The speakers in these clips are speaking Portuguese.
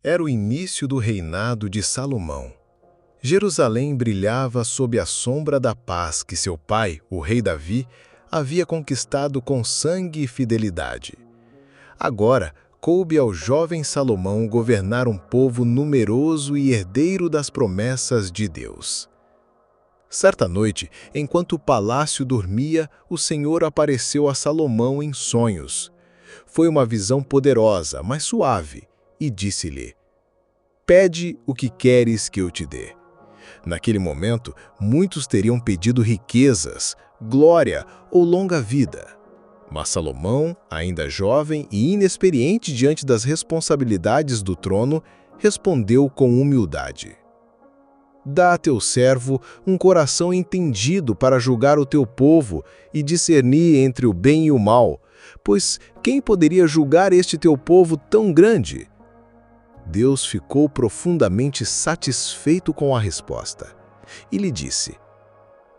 Era o início do reinado de Salomão. Jerusalém brilhava sob a sombra da paz que seu pai, o rei Davi, havia conquistado com sangue e fidelidade. Agora, coube ao jovem Salomão governar um povo numeroso e herdeiro das promessas de Deus. Certa noite, enquanto o palácio dormia, o Senhor apareceu a Salomão em sonhos. Foi uma visão poderosa, mas suave, e disse-lhe: "Pede o que queres que eu te dê." Naquele momento, muitos teriam pedido riquezas, glória ou longa vida. Mas Salomão, ainda jovem e inexperiente diante das responsabilidades do trono, respondeu com humildade: "Dá a teu servo um coração entendido para julgar o teu povo e discernir entre o bem e o mal, pois quem poderia julgar este teu povo tão grande?" Deus ficou profundamente satisfeito com a resposta e lhe disse: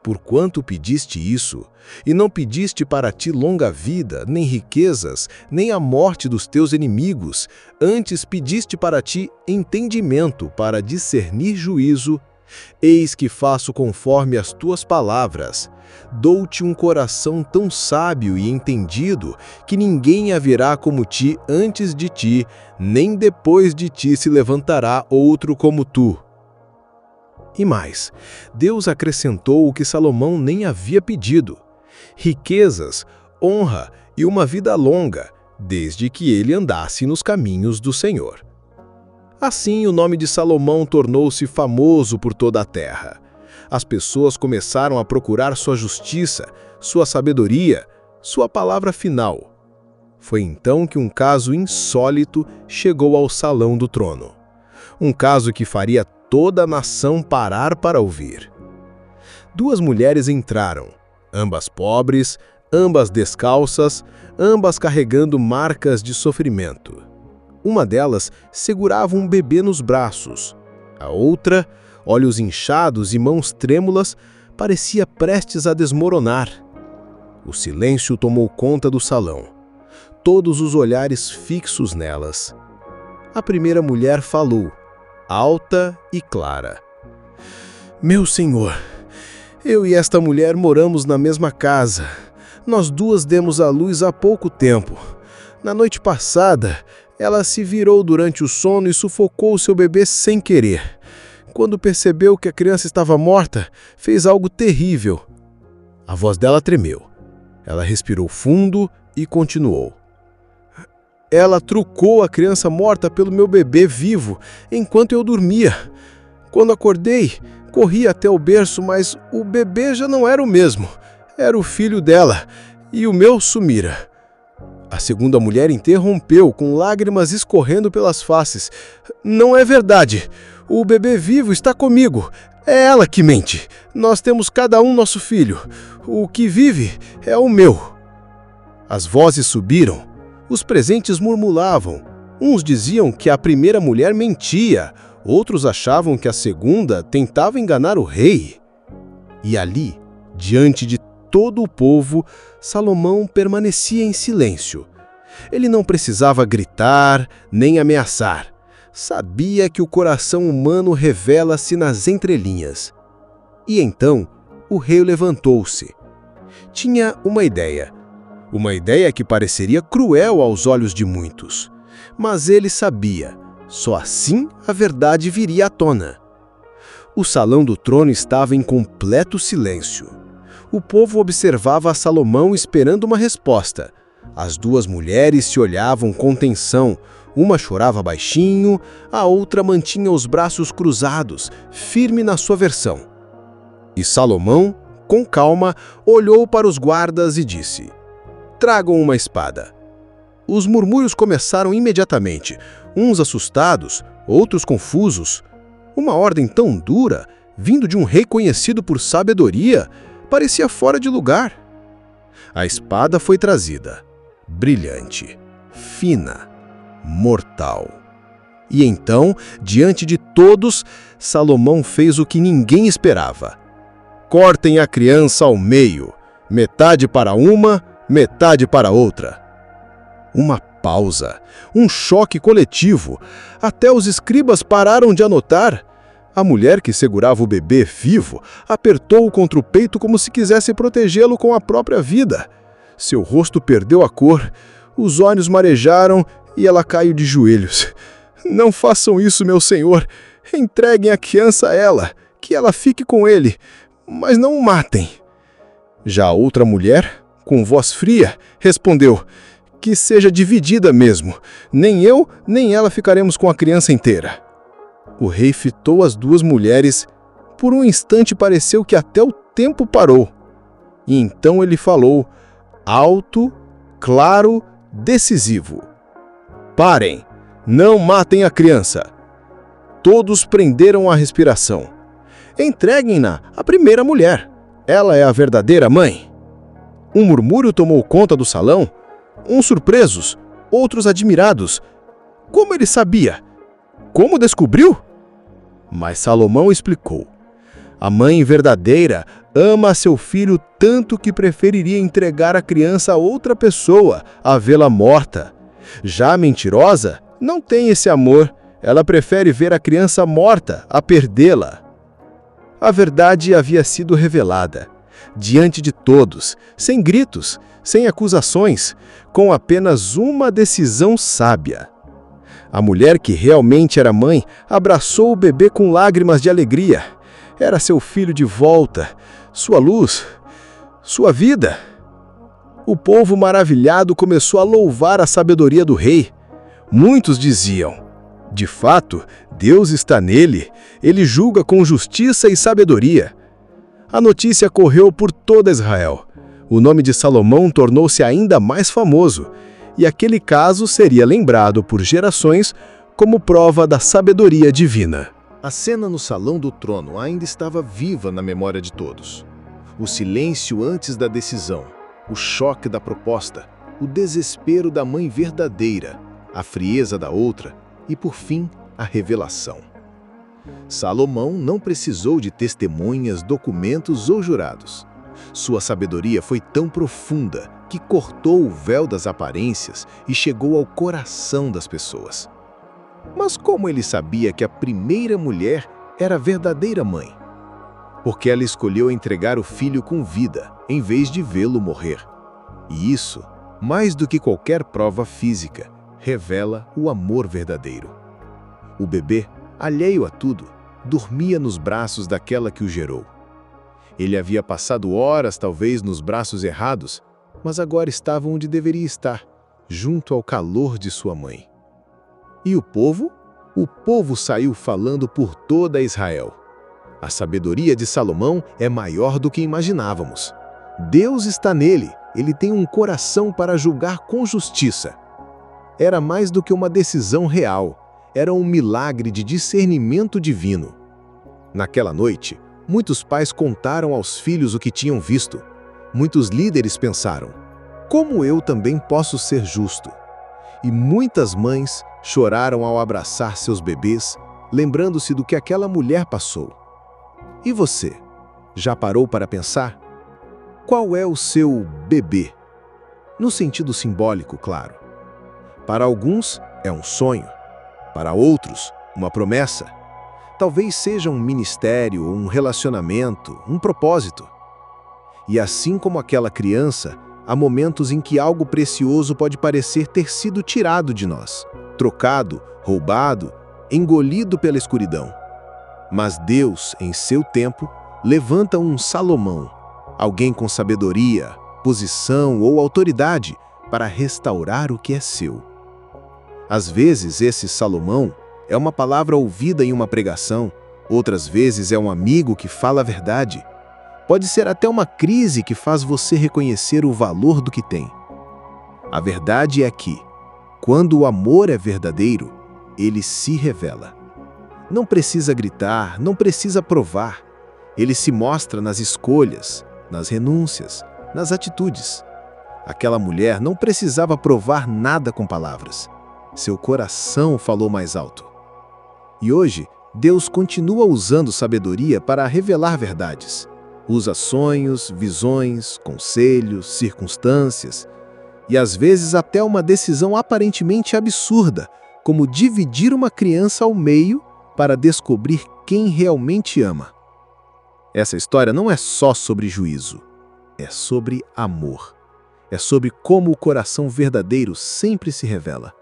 "Porquanto pediste isso, e não pediste para ti longa vida, nem riquezas, nem a morte dos teus inimigos, antes pediste para ti entendimento para discernir juízo, eis que faço conforme as tuas palavras. Dou-te um coração tão sábio e entendido que ninguém haverá como ti antes de ti, nem depois de ti se levantará outro como tu." E mais, Deus acrescentou o que Salomão nem havia pedido: riquezas, honra e uma vida longa, desde que ele andasse nos caminhos do Senhor. Assim, o nome de Salomão tornou-se famoso por toda a terra. As pessoas começaram a procurar sua justiça, sua sabedoria, sua palavra final. Foi então que um caso insólito chegou ao salão do trono. Um caso que faria toda a nação parar para ouvir. Duas mulheres entraram, ambas pobres, ambas descalças, ambas carregando marcas de sofrimento. Uma delas segurava um bebê nos braços. A outra, olhos inchados e mãos trêmulas, parecia prestes a desmoronar. O silêncio tomou conta do salão, todos os olhares fixos nelas. A primeira mulher falou, alta e clara: "Meu senhor, eu e esta mulher moramos na mesma casa. Nós duas demos à luz há pouco tempo. Na noite passada, ela se virou durante o sono e sufocou o seu bebê sem querer. Quando percebeu que a criança estava morta, fez algo terrível." A voz dela tremeu. Ela respirou fundo e continuou: "Ela trucou a criança morta pelo meu bebê vivo enquanto eu dormia. Quando acordei, corri até o berço, mas o bebê já não era o mesmo. Era o filho dela, e o meu sumira." A segunda mulher interrompeu, com lágrimas escorrendo pelas faces: "Não é verdade. O bebê vivo está comigo. É ela que mente. Nós temos cada um nosso filho. O que vive é o meu." As vozes subiram. Os presentes murmuravam. Uns diziam que a primeira mulher mentia, outros achavam que a segunda tentava enganar o rei. E ali, diante de todo o povo, Salomão permanecia em silêncio. Ele não precisava gritar nem ameaçar. Sabia que o coração humano revela-se nas entrelinhas. E então, o rei levantou-se. Tinha uma ideia que pareceria cruel aos olhos de muitos. Mas ele sabia, só assim a verdade viria à tona. O salão do trono estava em completo silêncio. O povo observava a Salomão esperando uma resposta. As duas mulheres se olhavam com tensão. Uma chorava baixinho, a outra mantinha os braços cruzados, firme na sua versão. E Salomão, com calma, olhou para os guardas e disse: "Tragam uma espada." Os murmúrios começaram imediatamente, uns assustados, outros confusos. Uma ordem tão dura, vindo de um rei conhecido por sabedoria, parecia fora de lugar. A espada foi trazida, brilhante, fina, mortal. E então, diante de todos, Salomão fez o que ninguém esperava: "Cortem a criança ao meio, metade para uma, metade para outra." Uma pausa, um choque coletivo. Até os escribas pararam de anotar. A mulher que segurava o bebê vivo apertou-o contra o peito como se quisesse protegê-lo com a própria vida. Seu rosto perdeu a cor, os olhos marejaram e ela caiu de joelhos. Não façam isso, meu senhor. Entreguem a criança a ela, que ela fique com ele, mas não o matem. Já a outra mulher, com voz fria, respondeu: que seja dividida mesmo. Nem eu, nem ela ficaremos com a criança inteira. O rei fitou as duas mulheres. Por um instante pareceu que até o tempo parou. E então ele falou, alto, claro, decisivo: parem, não matem a criança. Todos prenderam a respiração. Entreguem-na à primeira mulher. Ela é a verdadeira mãe. Um murmúrio tomou conta do salão. Uns surpresos, outros admirados. Como ele sabia? Como descobriu? Mas Salomão explicou. A mãe verdadeira ama seu filho tanto que preferiria entregar a criança a outra pessoa, a vê-la morta. Já a mentirosa não tem esse amor. Ela prefere ver a criança morta, a perdê-la. A verdade havia sido revelada, diante de todos, sem gritos, sem acusações, com apenas uma decisão sábia. A mulher que realmente era mãe abraçou o bebê com lágrimas de alegria. Era seu filho de volta, sua luz, sua vida. O povo maravilhado começou a louvar a sabedoria do rei. Muitos diziam: de fato, Deus está nele, ele julga com justiça e sabedoria. A notícia correu por toda Israel. O nome de Salomão tornou-se ainda mais famoso, e aquele caso seria lembrado por gerações como prova da sabedoria divina. A cena no Salão do Trono ainda estava viva na memória de todos. O silêncio antes da decisão, o choque da proposta, o desespero da mãe verdadeira, a frieza da outra e, por fim, a revelação. Salomão não precisou de testemunhas, documentos ou jurados. Sua sabedoria foi tão profunda que cortou o véu das aparências e chegou ao coração das pessoas. Mas como ele sabia que a primeira mulher era a verdadeira mãe? Porque ela escolheu entregar o filho com vida, em vez de vê-lo morrer. E isso, mais do que qualquer prova física, revela o amor verdadeiro. O bebê, alheio a tudo, dormia nos braços daquela que o gerou. Ele havia passado horas, talvez, nos braços errados, mas agora estava onde deveria estar, junto ao calor de sua mãe. E o povo? O povo saiu falando por toda Israel. A sabedoria de Salomão é maior do que imaginávamos. Deus está nele, ele tem um coração para julgar com justiça. Era mais do que uma decisão real, era um milagre de discernimento divino. Naquela noite, muitos pais contaram aos filhos o que tinham visto. Muitos líderes pensaram: como eu também posso ser justo? E muitas mães choraram ao abraçar seus bebês, lembrando-se do que aquela mulher passou. E você, já parou para pensar? Qual é o seu bebê? No sentido simbólico, claro. Para alguns, é um sonho. Para outros, uma promessa. Talvez seja um ministério, um relacionamento, um propósito. E assim como aquela criança, há momentos em que algo precioso pode parecer ter sido tirado de nós, trocado, roubado, engolido pela escuridão. Mas Deus, em seu tempo, levanta um Salomão, alguém com sabedoria, posição ou autoridade para restaurar o que é seu. Às vezes, esse Salomão é uma palavra ouvida em uma pregação, outras vezes é um amigo que fala a verdade. Pode ser até uma crise que faz você reconhecer o valor do que tem. A verdade é que, quando o amor é verdadeiro, ele se revela. Não precisa gritar, não precisa provar. Ele se mostra nas escolhas, nas renúncias, nas atitudes. Aquela mulher não precisava provar nada com palavras. Seu coração falou mais alto. E hoje, Deus continua usando sabedoria para revelar verdades. Usa sonhos, visões, conselhos, circunstâncias. e às vezes até uma decisão aparentemente absurda, como dividir uma criança ao meio para descobrir quem realmente ama. Essa história não é só sobre juízo, é sobre amor. É sobre como o coração verdadeiro sempre se revela.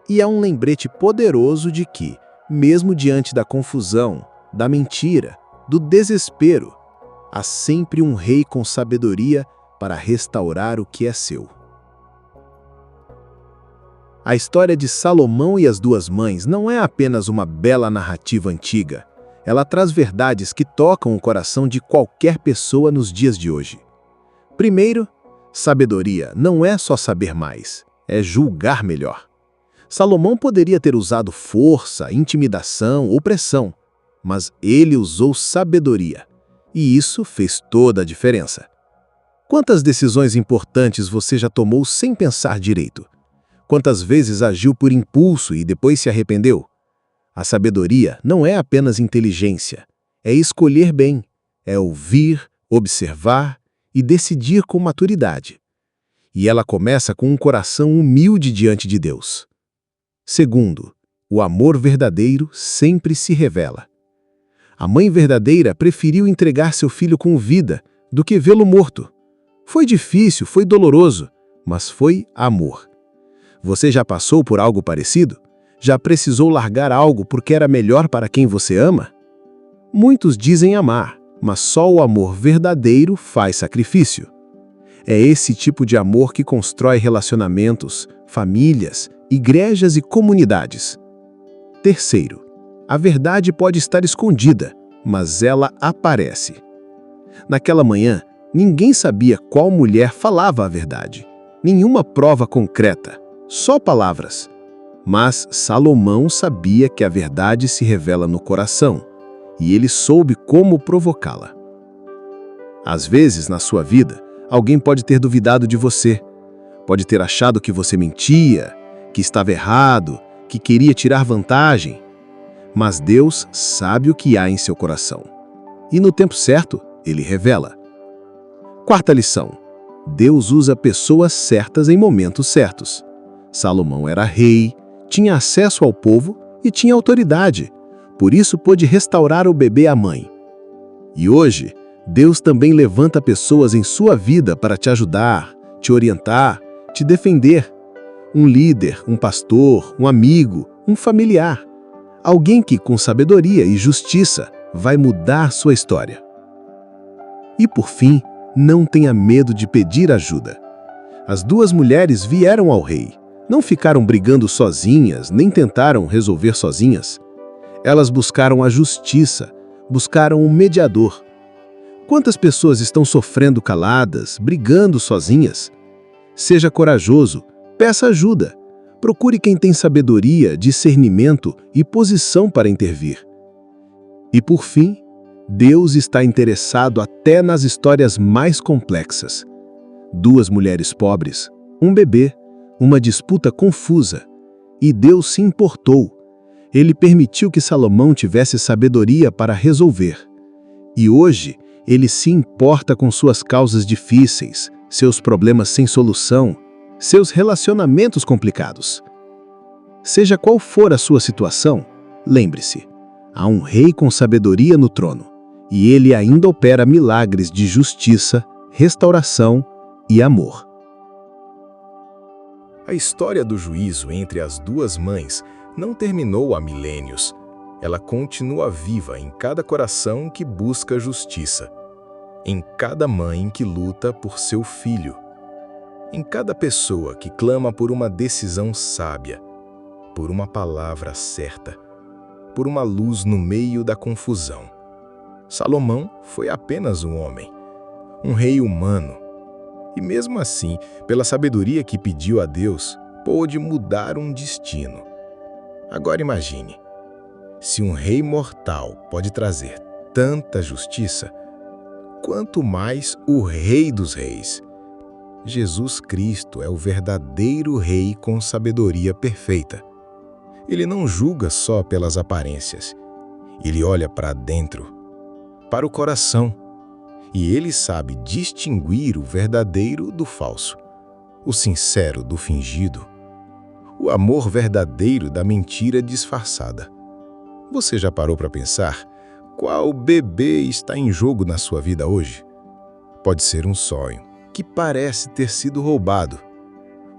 E é um lembrete poderoso de que, mesmo diante da confusão, da mentira, do desespero, há sempre um rei com sabedoria para restaurar o que é seu. A história de Salomão e as duas mães não é apenas uma bela narrativa antiga. Ela traz verdades que tocam o coração de qualquer pessoa nos dias de hoje. Primeiro, sabedoria não é só saber mais, é julgar melhor. Salomão poderia ter usado força, intimidação ou pressão, mas ele usou sabedoria, e isso fez toda a diferença. Quantas decisões importantes você já tomou sem pensar direito? Quantas vezes agiu por impulso e depois se arrependeu? A sabedoria não é apenas inteligência, é escolher bem, é ouvir, observar e decidir com maturidade. E ela começa com um coração humilde diante de Deus. Segundo, o amor verdadeiro sempre se revela. A mãe verdadeira preferiu entregar seu filho com vida do que vê-lo morto. Foi difícil, foi doloroso, mas foi amor. Você já passou por algo parecido? Já precisou largar algo porque era melhor para quem você ama? Muitos dizem amar, mas só o amor verdadeiro faz sacrifício. É esse tipo de amor que constrói relacionamentos, famílias, igrejas e comunidades. Terceiro, a verdade pode estar escondida, mas ela aparece. Naquela manhã, ninguém sabia qual mulher falava a verdade. Nenhuma prova concreta, só palavras. Mas Salomão sabia que a verdade se revela no coração, e ele soube como provocá-la. Às vezes, na sua vida, alguém pode ter duvidado de você, pode ter achado que você mentia, que estava errado, que queria tirar vantagem. Mas Deus sabe o que há em seu coração. E no tempo certo, Ele revela. Quarta lição: Deus usa pessoas certas em momentos certos. Salomão era rei, tinha acesso ao povo e tinha autoridade. Por isso pôde restaurar o bebê à mãe. E hoje, Deus também levanta pessoas em sua vida para te ajudar, te orientar, te defender. Um líder, um pastor, um amigo, um familiar. Alguém que, com sabedoria e justiça, vai mudar sua história. E por fim, não tenha medo de pedir ajuda. As duas mulheres vieram ao rei. Não ficaram brigando sozinhas, nem tentaram resolver sozinhas. Elas buscaram a justiça, buscaram um mediador. Quantas pessoas estão sofrendo caladas, brigando sozinhas? Seja corajoso, peça ajuda. Procure quem tem sabedoria, discernimento e posição para intervir. E por fim, Deus está interessado até nas histórias mais complexas. Duas mulheres pobres, um bebê, uma disputa confusa. E Deus se importou. Ele permitiu que Salomão tivesse sabedoria para resolver. E hoje, ele se importa com suas causas difíceis, seus problemas sem solução, seus relacionamentos complicados. Seja qual for a sua situação, lembre-se, há um rei com sabedoria no trono, e ele ainda opera milagres de justiça, restauração e amor. A história do juízo entre as duas mães não terminou há milênios. Ela continua viva em cada coração que busca justiça, em cada mãe que luta por seu filho, em cada pessoa que clama por uma decisão sábia, por uma palavra certa, por uma luz no meio da confusão. Salomão foi apenas um homem, um rei humano, e mesmo assim, pela sabedoria que pediu a Deus, pôde mudar um destino. Agora imagine, se um rei mortal pode trazer tanta justiça, quanto mais o Rei dos Reis. Jesus Cristo é o verdadeiro Rei com sabedoria perfeita. Ele não julga só pelas aparências. Ele olha para dentro, para o coração. E ele sabe distinguir o verdadeiro do falso, o sincero do fingido, o amor verdadeiro da mentira disfarçada. Você já parou para pensar qual bebê está em jogo na sua vida hoje? Pode ser um sonho que parece ter sido roubado,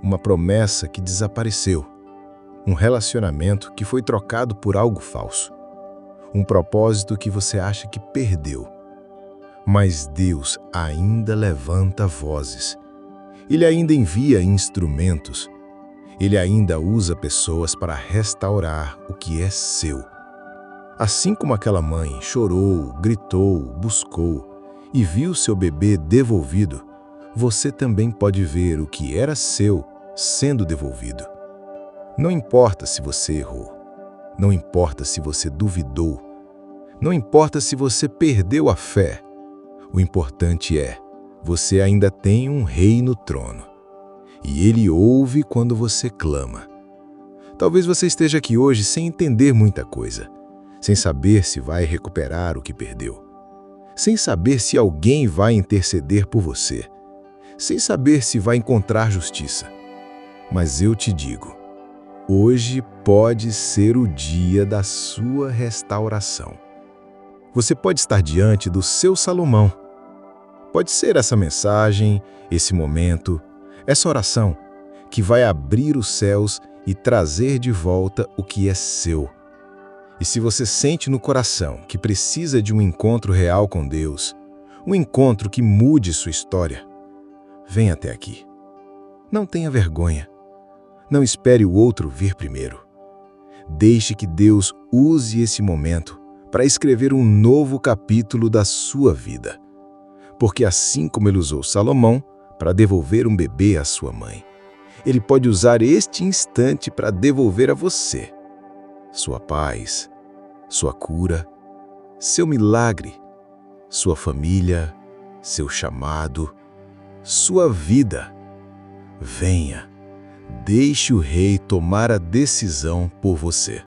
uma promessa que desapareceu, um relacionamento que foi trocado por algo falso, um propósito que você acha que perdeu. Mas Deus ainda levanta vozes. Ele ainda envia instrumentos. Ele ainda usa pessoas para restaurar o que é seu. Assim como aquela mãe chorou, gritou, buscou e viu seu bebê devolvido, você também pode ver o que era seu sendo devolvido. Não importa se você errou, não importa se você duvidou, não importa se você perdeu a fé. O importante é, você ainda tem um rei no trono. E ele ouve quando você clama. Talvez você esteja aqui hoje sem entender muita coisa, sem saber se vai recuperar o que perdeu, sem saber se alguém vai interceder por você, sem saber se vai encontrar justiça. Mas eu te digo, hoje pode ser o dia da sua restauração. Você pode estar diante do seu Salomão. Pode ser essa mensagem, esse momento, essa oração, que vai abrir os céus e trazer de volta o que é seu. E se você sente no coração que precisa de um encontro real com Deus, um encontro que mude sua história, venha até aqui. Não tenha vergonha. Não espere o outro vir primeiro. Deixe que Deus use esse momento para escrever um novo capítulo da sua vida. Porque assim como ele usou Salomão para devolver um bebê à sua mãe, ele pode usar este instante para devolver a você sua paz, sua cura, seu milagre, sua família, seu chamado, sua vida. Venha, deixe o Rei tomar a decisão por você.